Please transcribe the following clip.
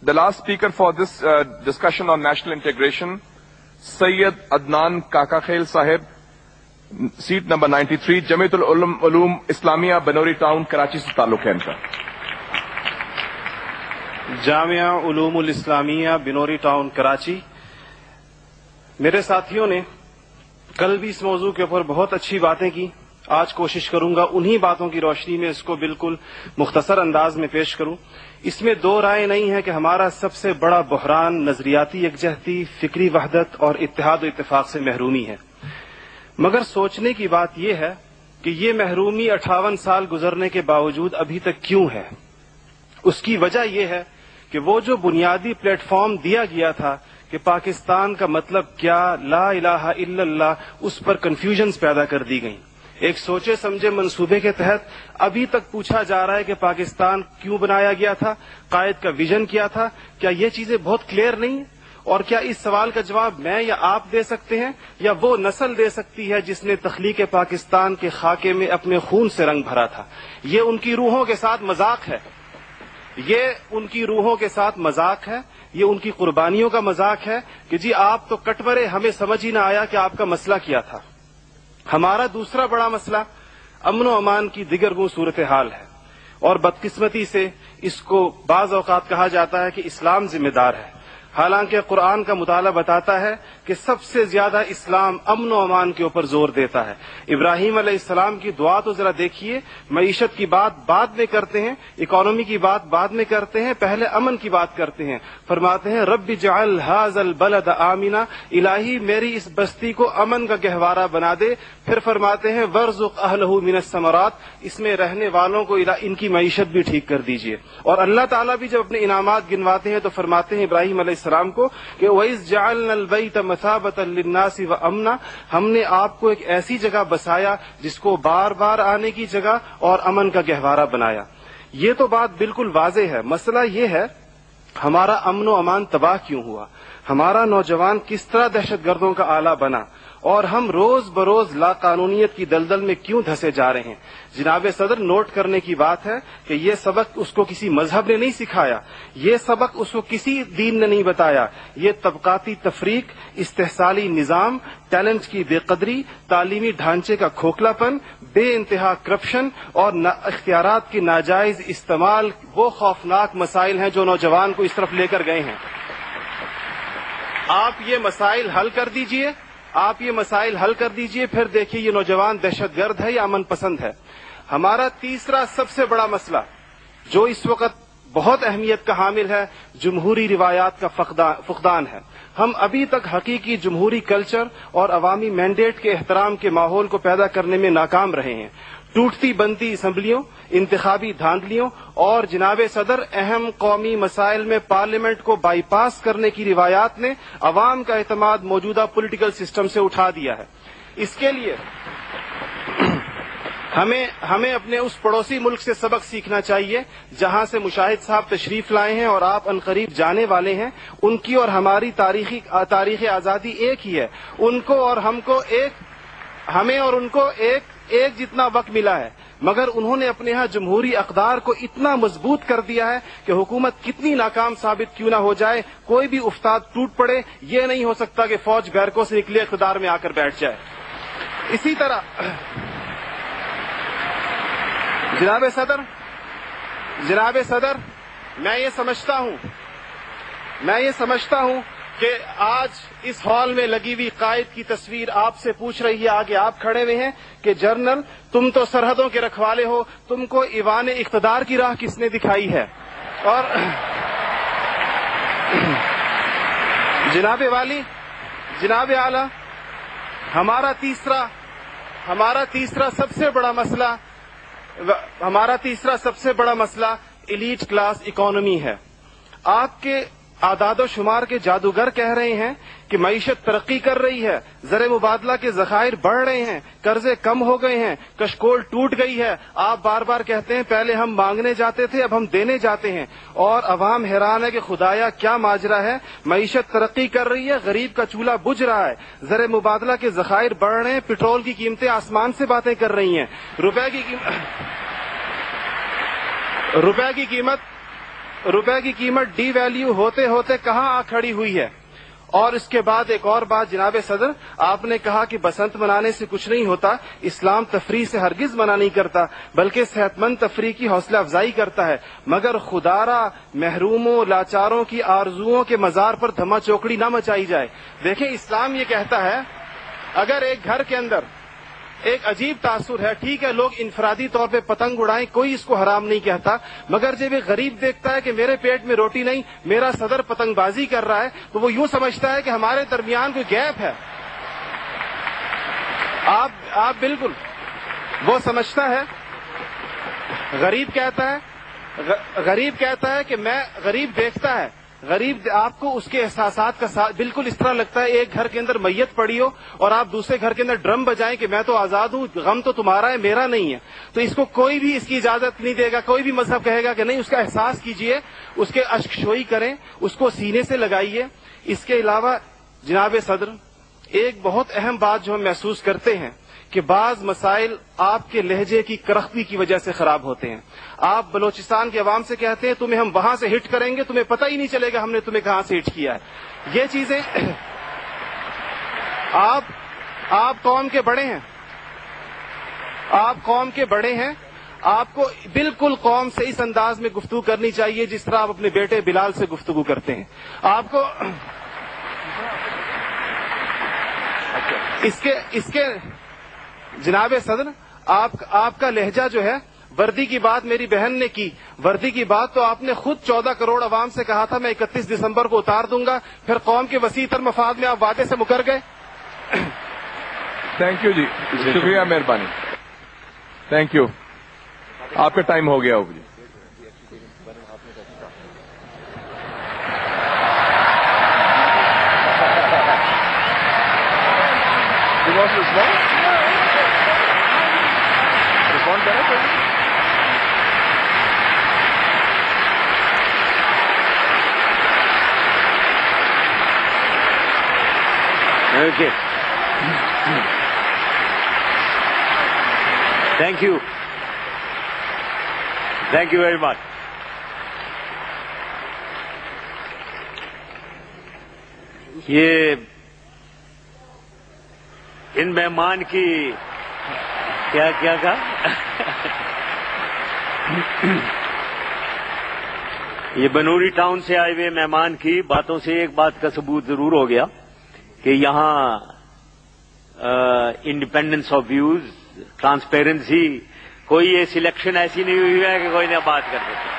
The last speaker for this discussion on national integration, Sayyid Adnan Kakakhel Sahib, seat number 93, Jamiatul Ulum Islamia, Banori Town, Karachi se ताल्लुक है इनका. Jamia उलूमुल Islamia Binori town Karachi. मेरे साथियों ने कल भी इस मौजू के ऊपर बहुत अच्छी बातें की. आज कोशिश करूंगा उन्हीं बातों की रोशनी में इसको बिल्कुल मुख्तसर अंदाज में पेश करूं. इसमें दो राय नहीं है कि हमारा सबसे बड़ा बहरान नजरियाती यकजहती, फिक्री वहदत और इत्तेहाद व इत्तेफाक से महरूमी है. मगर सोचने की बात यह है कि ये महरूमी 58 साल गुजरने के बावजूद अभी तक क्यों है. उसकी वजह यह है कि वो जो बुनियादी प्लेटफॉर्म दिया गया था कि पाकिस्तान का मतलब क्या, ला इलाहा इल्लल्लाह, उस पर कंफ्यूजन्स पैदा कर दी गई. एक सोचे समझे मंसूबे के तहत अभी तक पूछा जा रहा है कि पाकिस्तान क्यों बनाया गया था, कायद का विजन क्या था. क्या ये चीजें बहुत क्लियर नहीं है? और क्या इस सवाल का जवाब मैं या आप दे सकते हैं या वो नस्ल दे सकती है जिसने तख्लीक पाकिस्तान के खाके में अपने खून से रंग भरा था. ये उनकी रूहों के साथ मजाक है. ये उनकी रूहों के साथ मजाक है. ये उनकी कुर्बानियों का मजाक है कि जी आप तो कट मरे, हमें समझ ही ना आया कि आपका मसला क्या था. हमारा दूसरा बड़ा मसला अमन व अमान की दिगरगू सूरत हाल है. और बदकिस्मती से इसको बाज औकात कहा जाता है कि इस्लाम जिम्मेदार है. हालांकि कुरान का मुताला बताता है कि सबसे ज्यादा इस्लाम अमन व अमान के ऊपर जोर देता है. इब्राहीम अलैहिस्सलाम की दुआ तो जरा देखिए. मईशत की बात बाद में करते हैं, इकोनॉमी की बात बाद में करते हैं, पहले अमन की बात करते हैं. फरमाते हैं रब्बि जअल हाज़ल बलद आमिना, इलाही मेरी इस बस्ती को अमन का गहवारा बना दे. फिर फरमाते हैं वर्ज़ुक़ अहलहू मिनस समरात, इसमें रहने वालों को इनकी मईशत भी ठीक कर दीजिए. और अल्लाह ताला भी जब अपने इनामात गिनवाते हैं तो फरमाते हैं इब्राहीम अलैहिस्सलाम को कि वइज़ जअलनल बैत मसाबतन लिन्नासि व अमना, हमने आपको एक ऐसी जगह बसाया जिसको बार बार आने की जगह और अमन का गहवारा बनाया. ये तो बात बिल्कुल वाज़ेह है. मसला ये है हमारा अमन व अमान तबाह क्यों हुआ, हमारा नौजवान किस तरह दहशतगर्दों का आला बना, और हम रोज बरोज लाकानूनियत की दलदल में क्यों धंसे जा रहे हैं. जनाब सदर, नोट करने की बात है कि ये सबक उसको किसी मजहब ने नहीं सिखाया, ये सबक उसको किसी दीन ने नहीं बताया. ये तबकाती तफरीक, इस्तेहसाली निजाम, टैलेंट की बेकदरी, तालीमी ढांचे का खोखलापन, बे इंतहा करप्शन और इख्तियारात की नाजायज इस्तेमाल वो खौफनाक मसाइल हैं जो नौजवान को इस तरफ लेकर गए हैं. आप ये मसाइल हल कर दीजिए, आप ये मसाइल हल कर दीजिए, फिर देखिए ये नौजवान दहशतगर्द है या अमन पसंद है. हमारा तीसरा सबसे बड़ा मसला जो इस वक्त बहुत अहमियत का हामिल है, जमहूरी रिवायात का फुकदान है. हम अभी तक हकीकी जमहूरी कल्चर और अवामी मैंडेट के एहतराम के माहौल को पैदा करने में नाकाम रहे हैं. टूटती बनती असम्बलियों, इंतखाबी धांधलियों और जनाब सदर अहम कौमी मसाइल में पार्लियामेंट को बाईपास करने की रिवायात ने अवाम का एतमाद मौजूदा पॉलिटिकल सिस्टम से उठा दिया है. इसके लिए हमें अपने उस पड़ोसी मुल्क से सबक सीखना चाहिए जहां से मुशाहिद साहब तशरीफ लाए हैं और आप अनकरीब जाने वाले हैं. उनकी और हमारी तारीख आजादी एक ही है. उनको और हमको हमें और उनको एक जितना वक्त मिला है, मगर उन्होंने अपने यहाँ जमहूरी अक़दार को इतना मजबूत कर दिया है कि हुकूमत कितनी नाकाम साबित क्यों ना हो जाए, कोई भी उस्ताद टूट पड़े, ये नहीं हो सकता कि फौज बैरकों से निकले इक़्तिदार में आकर बैठ जाए. इसी तरह जनाब सदर, मैं ये समझता हूं कि आज इस हॉल में लगी हुई कायद की तस्वीर आपसे पूछ रही है, आगे आप खड़े हुए हैं कि जनरल तुम तो सरहदों के रखवाले हो, तुमको ईवान इख्तिदार की राह किसने दिखाई है. और जनाब आला, हमारा तीसरा सबसे बड़ा मसला एलीट क्लास इकोनॉमी है. आपके आदादो शुमार के जादूगर कह रहे हैं कि मईशत तरक्की कर रही है, ज़र मुबादला के ज़खायर बढ़ रहे हैं, कर्जे कम हो गए हैं, कशकोल टूट गई है. आप बार बार कहते हैं पहले हम मांगने जाते थे, अब हम देने जाते हैं. और अवाम हैरान है कि खुदाया क्या माजरा है. मईशत तरक्की कर रही है, गरीब का चूल्हा बुझ रहा है, ज़र मुबादला के ज़खायर बढ़ रहे हैं, पेट्रोल की कीमतें आसमान से बातें कर रही हैं, रुपए की रुपए की कीमत डी वैल्यू होते होते कहां आ खड़ी हुई है। और इसके बाद एक और बात जनाब सदर, आपने कहा कि बसंत मनाने से कुछ नहीं होता। इस्लाम तफरीह से हरगिज मना नहीं करता, बल्कि सेहतमंद तफरीह की हौसला अफजाई करता है। मगर खुदारा महरूमों लाचारों की आरजुओं के मजार पर धमा चौकड़ी ना मचाई जाए। देखें, इस्लाम ये कहता है अगर एक घर के अंदर एक अजीब तासुर है, ठीक है, लोग इनफरादी तौर पे पतंग उड़ाएं, कोई इसको हराम नहीं कहता। मगर जब एक गरीब देखता है कि मेरे पेट में रोटी नहीं, मेरा सदर पतंगबाजी कर रहा है, तो वो यूं समझता है कि हमारे दरमियान कोई गैप है। आप बिल्कुल वो समझता है। गरीब कहता है कि मैं, गरीब देखता है, गरीब आपको उसके एहसासात का बिल्कुल इस तरह लगता है एक घर के अंदर मैयत पड़ी हो और आप दूसरे घर के अंदर ड्रम बजाएं कि मैं तो आजाद हूं, गम तो तुम्हारा है, मेरा नहीं है। तो इसको कोई भी इसकी इजाजत नहीं देगा। कोई भी मजहब कहेगा कि नहीं, उसका एहसास कीजिए, उसके अश्कशोई करें, उसको सीने से लगाइए। इसके अलावा जनाब सदर, एक बहुत अहम बात जो हम महसूस करते हैं कि बाज मसाइल आपके लहजे की करख्ती की वजह से खराब होते हैं। आप बलोचिस्तान के अवाम से कहते हैं तुम्हें हम वहां से हिट करेंगे, तुम्हें पता ही नहीं चलेगा हमने तुम्हें कहां से हिट किया है। ये चीजें आप कौम के बड़े हैं, आप कौम के बड़े हैं, आपको बिल्कुल कौम से इस अंदाज में गुफ्तगू करनी चाहिए जिस तरह आप अपने बेटे बिलाल से गुफ्तगू करते हैं। आपको इसके जनाब सदर, आपका लहजा जो है, वर्दी की बात मेरी बहन ने की, वर्दी की बात तो आपने खुद 14 करोड़ अवाम से कहा था मैं 31 दिसंबर को उतार दूंगा, फिर कौम के वसी तर मफाद में आप वादे से मुकर गए। थैंक यू जी, शुक्रिया, मेहरबानी, थैंक यू। आपका टाइम हो गया जी। Okay. Thank you. Thank you very much. ये इन मेहमान की क्या कहा ये बनूरी टाउन से आए हुए मेहमान की बातों से एक बात का सबूत जरूर हो गया कि यहाँ इंडिपेंडेंस ऑफ व्यूज, ट्रांसपेरेंसी, कोई ये सिलेक्शन ऐसी नहीं हुई है कि कोई ना बात कर सके।